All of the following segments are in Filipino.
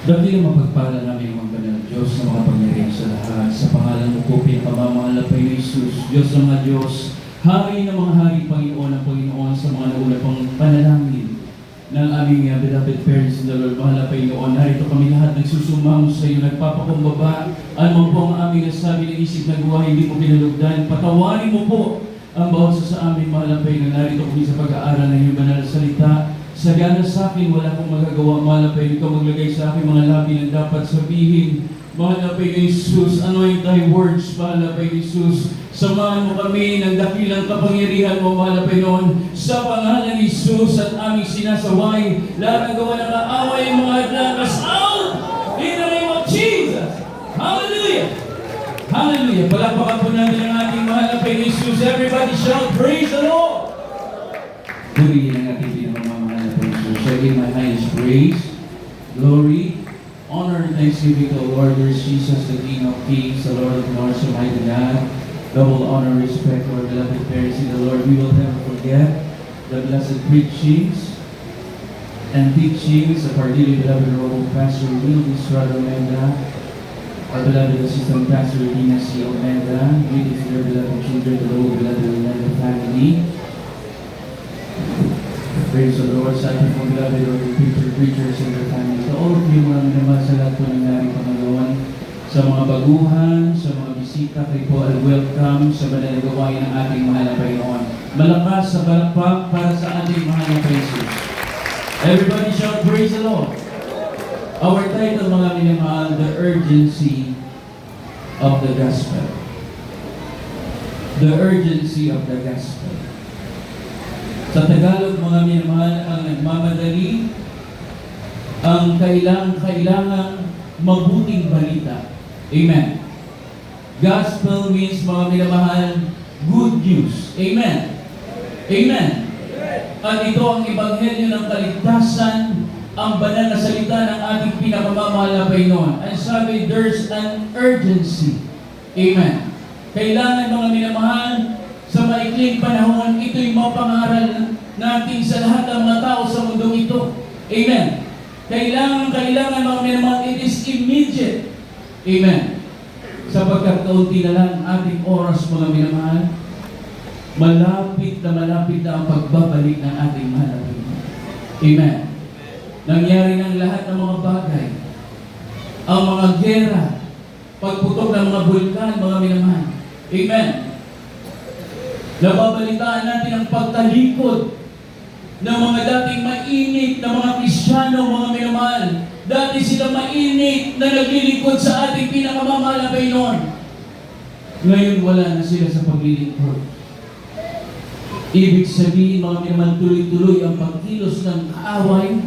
Dakilang mapagpala namin ang banal Diyos na makapangyarihan sa lahat. Sa pangalan mo po, pinapamamahal na Panginoon Jesus, Diyos ng mga Diyos, Hari ng mga hari, Panginoon ng Panginoon, sa mga nauna pang panalangin ng aming beloved parents in the Lord. Mahal na Panginoon, narito kami lahat nagsusumamo sa iyo, nagpapakumbaba. Ano po ang aming nasabi ng isip na gawa, hindi mo pinalugdan. Patawarin mo po ang bawat sa amin, mahal na Panginoon. Narito kami sa pag-aaral ng iyong banal na salita. Sagana sa akin, wala akong magagawa. Mahal na Panginoon, ikaw maglagay sa akin mga labi na dapat sabihin. Mahal na Panginoon Jesus, anoint thy words, mahal na Panginoon Jesus. Samahan mo kami ng dakilang kapangyarihan mo, mahal na Panginoon. Sa pangalan ni Jesus at aming sinasaway, lahat ng gawa ng kaaway, mga adlakas, out! In the name of Jesus! Hallelujah! Hallelujah! Palakpakan po natin ang ating mahal na Panginoon Jesus. Everybody shout, praise the Lord! Purihin ang ating pinamamahal na Panginoon Jesus. I give my highest praise, glory, honor, and thanksgiving to the Lord, Jesus, the King of Kings, the Lord of Lords, Almighty God. Double honor, respect to our beloved parents in the Lord. We will never forget the blessed preachings and teachings of our dearly beloved Roman Pastor Will Estrada Omenda, our beloved assistant Pastor Dina C. Omenda, greetings to their beloved children, the whole beloved Omenda family. Praise the Lord, sa ating mga beloved Roman preachers and their family. To all of you, mga naman sa lahat po ng naring Panginoon, sa mga baguhan, sa mga bisita, kayo po ay welcome sa banal na gawain ng ating mahal na Panginoon. Malakas sa balakpak para sa ating mahal na Panginoon. Everybody shout, praise the Lord. Our title, mga minamahal, The Urgency of the Gospel. The Urgency of the Gospel. Sa Tagalog, mga minamahal, ang nagmamadali, ang kailangang mabuting balita. Amen. Gospel means, mga minamahal, good news. Amen. Amen. At ito ang ebanghelyo ng kaligtasan, ang banal na salita ng ating pinakamamahal na Panginoon. And sabi, there's an urgency. Amen. Kailangan, mga minamahal, sa maikling panahon, ito'y mapangaral natin sa lahat ng mga tao sa mundong ito. Amen. Kailangan, mga minamahal, it is immediate. Amen. Sapagkat kaunti na lang ating oras, mga minamahal, malapit na ang pagbabalik ng ating mahal na Panginoon. Amen. Nangyari ng lahat ng mga bagay. Ang mga gera, pagputok ng mga bulkan, mga minamahal. Amen. Nababalitaan natin ang pagtalikod ng mga dating mainit na mga Kristiyano, mga minamahal. Dati sila mainit na naglilingkod sa ating pinakamamahal na Panginoon. Ngayon wala na sila sa paglilingkod. Ibig sabihin, mga minamahal, tuloy-tuloy ang pagkilos ng kaaway.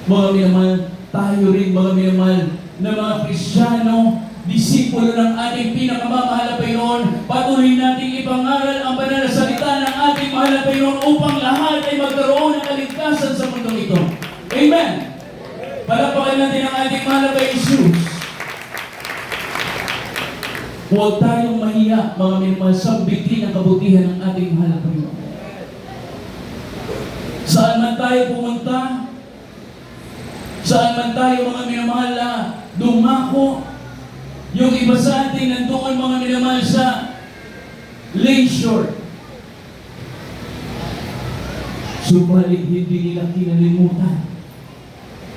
Mga minamahal, tayo rin, mga minamahal, na mga Kristiyano, disipulo ng ating pinakamamahal na Panginoon, patuloy nating ipangaral ang banal na salita ng ating mahal na Panginoon upang lahat ay magkaroon ng kaligtasan sa mundong ito. Amen! Palapakan natin ang ating mahal na Panginoon. Huwag tayong mahiya, mga minamahal, sambitin ang kabutihan ng ating mahal na Panginoon. Saan man tayo pumunta, saan man tayo, mga minamahal, dumako, yung iba sa atin nandoon, mga minamahal, sa Lakeshore. Subalit hindi nila kinalimutan,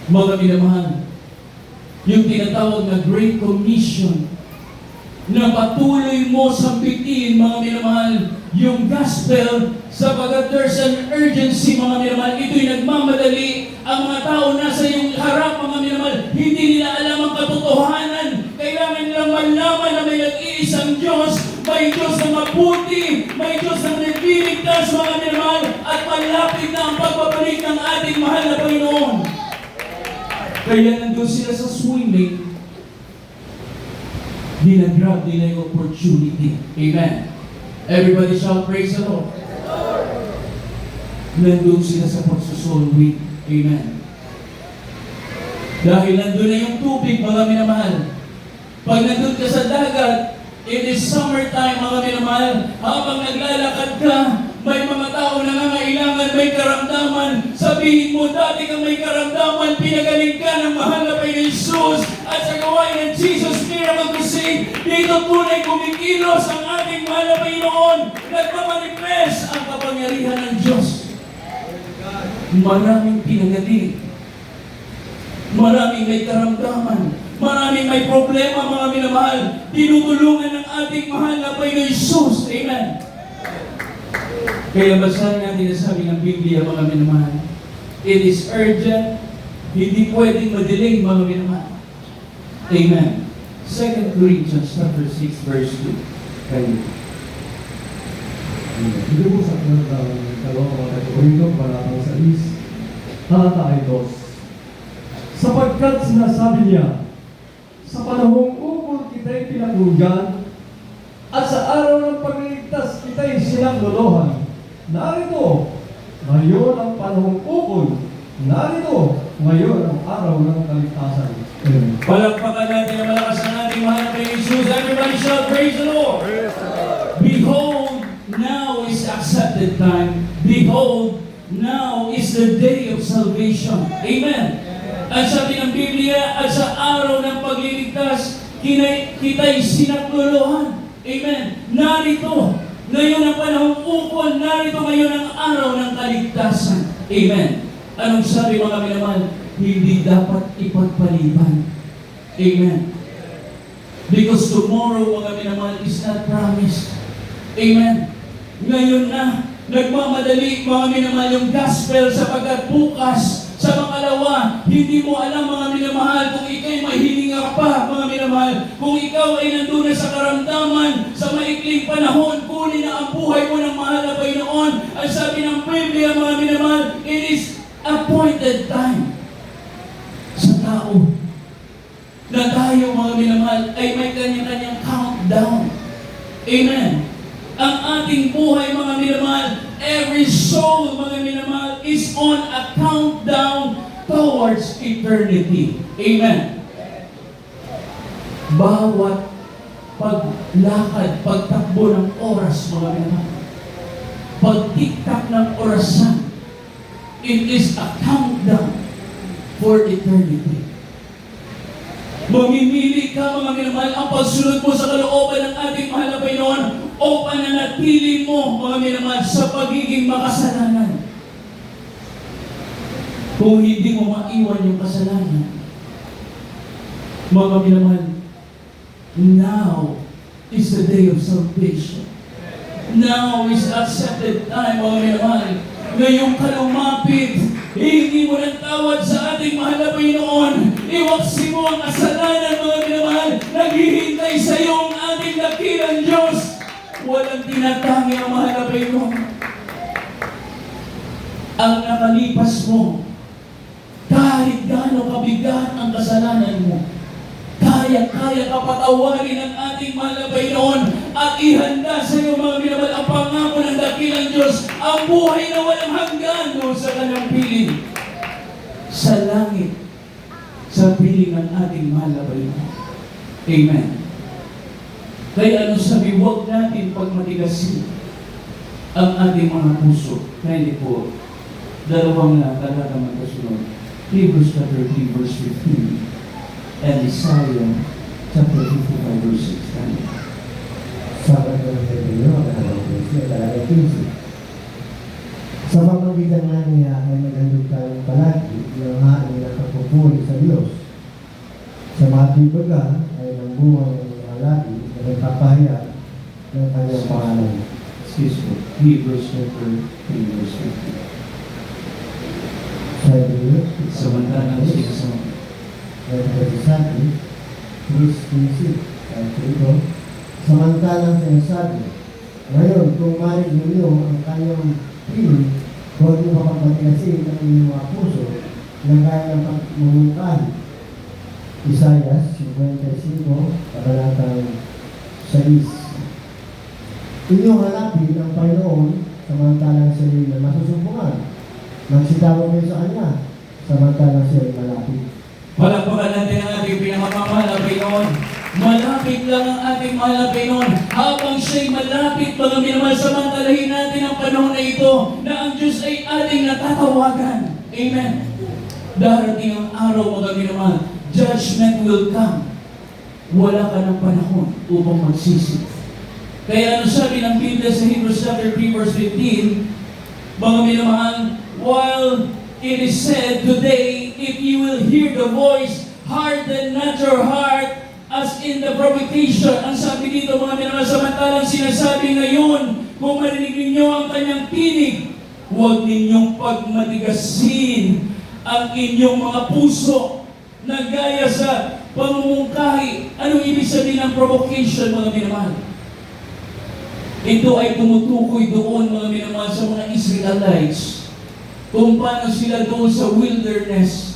mga minamahal, yung tinatawag na Great Commission, na patuloy mo sambitin, mga minamahal, yung gospel, sapagkat there's an urgency, mga minamahal. Ito'y nagmamadali. Ang mga tao nasa iyong harap, mga minamahal, hindi nila alam ang katotohanan. Kailangan nilang malaman na may nag-iisang Diyos, may Diyos na mabuti, may Diyos na nagliligtas, mga minamahal, at malapit na ang pagbabalik ng ating mahal na Panginoon. Kaya nandun sila sa swimming, dinagrab nila yung opportunity. Amen. Everybody shout, praise the Lord. Nandun sila sa pagsusolwit. Amen. Dahil nandun na yung tubig, mga minamahal. Pag nandun ka sa dagat, it is summertime, mga minamahal. Habang naglalakad ka, May mga tao na nangangailangan, may karamdaman. Sabihin mo, dati kang may karamdaman, pinagaling ka ng mahal na Panginoon Jesus at sa gawain ng Jesus Miracle Crusade, dito tunay kumikilos ang ating mahal na Panginoon. Nagmamanifest ang kapangyarihan ng Diyos. Maraming pinagaling. Maraming may karamdaman. Maraming may problema, mga minamahal. Tinutulungan ng ating mahal na Panginoon Jesus. Amen. Kaya basahin natin ang sabi ng Biblia, mga minamahal. It is urgent. Hindi pwedeng madelay, mga minamahal. Amen. 2 Corinthians chapter 6, verse 2. Kayo. Hindi po sa dalawang mga Korinto, palatang 6, talata ay 2. Sapagkat sinasabi niya, sa panahong ukol kita'y pinakulugan, at sa araw ng pagliligtas kita'y sinaklolohan. Narito, ngayon ang panahong ukol. Narito, ngayon ang araw ng kaligtasan. Amen. Palakpakan natin ang malakas ng ating mahal na Panginoon Jesus. Everybody shout, praise the Lord! Behold, now is accepted time. Behold, now is the day of salvation. Amen. At sabi ng Biblia, at sa araw ng pagliligtas, kita'y sinaklolohan. Amen. Narito, ngayon ang panahong ukol, narito ngayon ang araw ng kaligtasan. Amen. Anong sabi mga minamahal? Hindi dapat ipagpaliban. Amen. Because tomorrow, mga minamahal, is not promised. Amen. Ngayon na, nagmamadali, mga minamahal, yung gospel sapagkat bukas, sa pangalawa, hindi mo alam, mga minamahal, kung ikaw'y mahihinga pa, mga minamahal, kung ikaw ay nandun na sa karamdaman, sa maikling panahon, kunin na ang buhay mo ng mahal na Panginoon. At sabi ng Biblia, mga minamahal, it is appointed time sa tao na tayo, mga minamahal, ay may kanya-kanyang countdown. Amen. Ang ating buhay, mga minamahal, every soul, mga minamahal, is on a countdown towards eternity. Amen. Bawat paglakad, pagtakbo ng oras, mga minamahal, pagtiktak ng orasan, it is a countdown for eternity. Mamimili ka, mga minamahal, ang pagsunod mo sa kalooban ng ating mahal na Panginoon o pananatili mo, mga minamahal, sa pagiging makasalanan. Kung hindi mo maiwan yung kasalanan, mga minamahal, now is the day of salvation. Now is accepted time, mga minamahal. Ngayong kalumapit, hindi mo ng tawad sa ating mahal na Panginoon. Iwaksi mo ang kasalanan, mga minamahal. Naghihintay sa iyo ang ating dakilang Diyos. Walang tinatangi ang mahal na Panginoon. Ang nakalipas mo, kahit gaano kabigat ang kasalanan mo, kaya kapatawarin ng ating mahal na Panginoon at ihanda sa iyo, mga minamahal, ang pangako ng dakilang Diyos, ang buhay na walang hanggan doon sa kanyang piling. Sa langit, sa piling ng ating mahal na Panginoon. Amen. Kaya ano sabi, huwag natin pagmatigasin ang ating mga puso. Kaya hindi po, dalawang talaga magkasunod. Hebrews chapter 3, verse 15. And Isaiah chapter 55, verse 6. Sabat ng Hebreo, talaga 15. Sa pamamagitan nga niya ay magandog tayong palagi ng hain ng pagpupuri sa Diyos. Sa mga baga ay nambuwang ng mga lagi na nagpapahayag ng kanyang pangalan. Excuse me. Hebrews chapter 3, verse 15. Sa Hebreo, Samantalang sinasabi. Nagsasabi, verse 15, at ito, samantalang sinasabi, ngayon, kung marig ninyo ang kanyang piling, huwag niyo mapagmatigasin ang inyong mga puso na kaya ng pagmumungkahi. Isaiah 55, kabanatang 6. Inyong hanapin ang Panginoon samantalang siya'y na masusumpungan. Magsitawag kayo sa Kanya samantalang siya'y malapit. Palakpakan natin ang ating pinakamamahal na Panginoon. Malapit lang ang ating mahal na Panginoon, habang siya'y malapit, mga minamahal, samantalahin natin ang panahon na ito na ang Diyos ay ating natatawagan. Amen. Darating ang araw, mga minamahal, judgment will come. Wala ka ng panahon upang magsisi. Kaya ano sabi ng Biblia sa Hebrews chapter 3 verse 15, mga minamahal, while it is said today, if you will hear the voice, harden not your heart as in the provocation. Ang sabi dito, mga minamahal, samantalang sinasabi ngayon, kung marinig ninyo ang kanyang tinig, huwag ninyong pagmatigasin ang inyong mga puso na gaya sa pamumungkahi. Anong ibig sabihin ng provocation, mga minamahal? Ito ay tumutukoy doon, mga minamahal, sa mga Israelites, kung paano sila doon sa wilderness.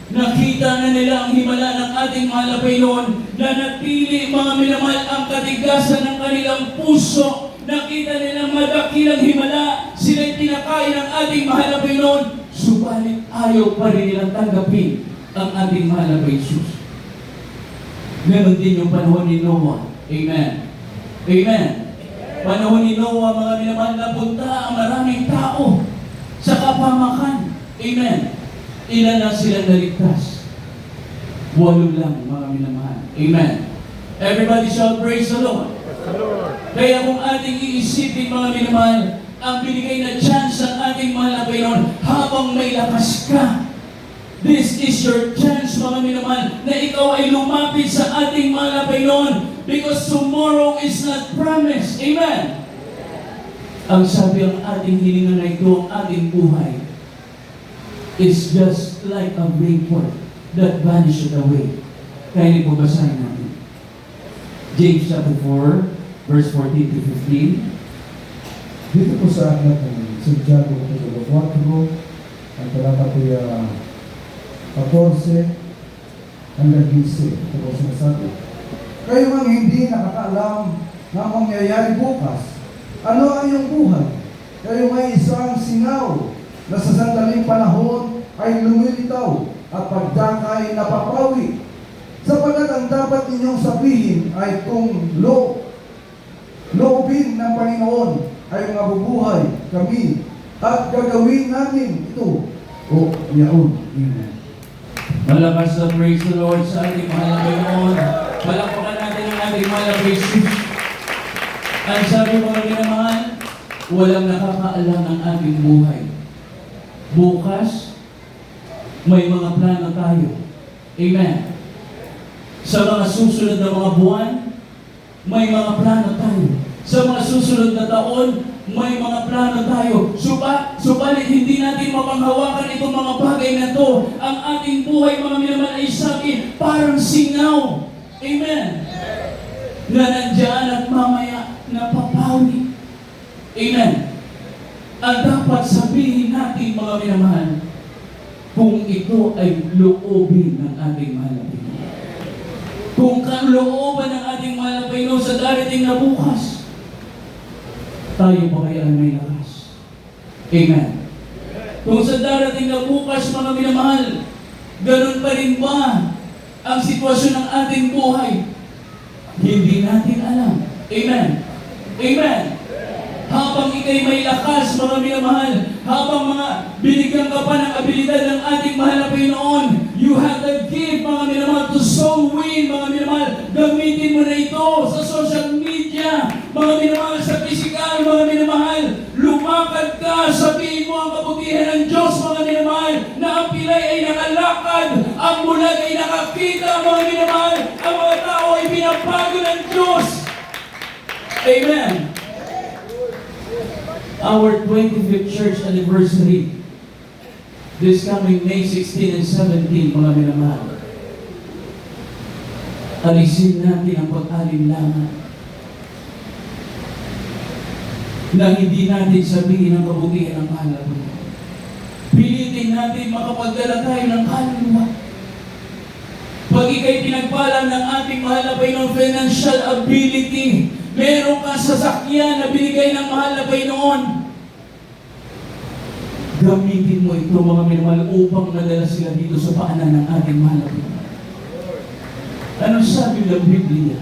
Nakita na nila ang himala ng ating mahal na Panginoon, na napili, mga minamahal, ang katigasan ng kanilang puso. Nakita nila madakilang himala, sila'y tinakain ng ating mahal na Panginoon, subalit ayaw pa rin nilang tanggapin ang ating mahal na Jesus. Ganon din yung panahon ni Noah. Amen. Amen. Panahon ni Noah, mga minamahal, napunta ang maraming tao sa kapamakan. Amen. Ilan na sila naligtas? 8 lang, mga minamahal. Amen. Everybody shall praise the Lord. Kaya kung ating iisipin, mga minamahal, ang binigay na chance ng ating mahal na Panginoon habang may lakas ka. This is your chance, mga minamahal, na ikaw ay lumapit sa ating mahal na Panginoon, because tomorrow is not promised. Amen. Ang sabi ang ating hininga na ito, ang ating buhay, is just like a vapor that vanishes away. Kaya po basahin natin. James chapter 4, verse 14 to 15. Dito po sa aklat ng Santiago kapitulo 4, ang talata po 14 hanggang 15. Ito po sinasabi, kayo ang hindi nakakaalam ng mangyayari bukas. Ano ang iyong buhay? Kayo may isang singaw na sa sandaling panahon ay lumilitaw at pagdakay napapawi. Sapagkat ang dapat ninyong sabihin ay kung loobin ng Panginoon ay mabubuhay kami at gagawin namin ito o yaon. Amen. Malakas na praise the Lord sa ating mahal na Panginoon. Palakpakan natin ang ating mahal na Jesus. Ang sabi, mga minamahal, walang nakakaalam ng ating buhay. Bukas, may mga plano tayo. Amen. Sa mga susunod na mga buwan, may mga plano tayo. Sa mga susunod na taon, may mga plano tayo. Subalit hindi natin mapanghawakan itong mga bagay na to. Ang ating buhay, mga minamahal, ay sabi, parang singaw. Amen. Na nandyan at mamaya napapawi. Amen. Ang dapat sabihin natin, mga minamahal, kung ito ay loobin ng ating mahal na Panginoon. Kung kalooban ng ating mahal na Panginoon sa darating na bukas, tayo pa kaya may lakas. Amen. Kung sa darating na bukas, mga minamahal, ganun pa rin ba ang sitwasyon ng ating buhay? Hindi natin alam. Amen. Amen. Habang ikay may lakas, mga minamahal, habang mga binigyan ka pa ng abilidad ng ating mahal na Panginoon, you have the gift, mga minamahal, to sow win, mga minamahal. Gamitin mo na ito sa social media, mga minamahal, sa physical, mga minamahal. Lumakad ka, sabihin mo ang kabutihan ng Diyos, mga minamahal, na ang pilay ay nakalakad, ang bulag ay nakakita, mga minamahal, ang mga tao ay pinapago ng Diyos. Amen. Our 25th church anniversary this coming May 16 and 17, mga minamahal. Alisin natin ang pag-alinlangan na hindi natin sabihin ang kabutihan ng mahal na Panginoon. Pilitin natin makapagdala tayo ng kaluluwa. Pag ikay pinagpala ng ating mahal na Panginoon, financial ability, meron kang sasakyan na binigay ng mahal na Panginoon, gamitin mo ito, mga minamahal, upang madala sila dito sa paanan ng ating mahal na Panginoon. Anong sabi ng Biblia?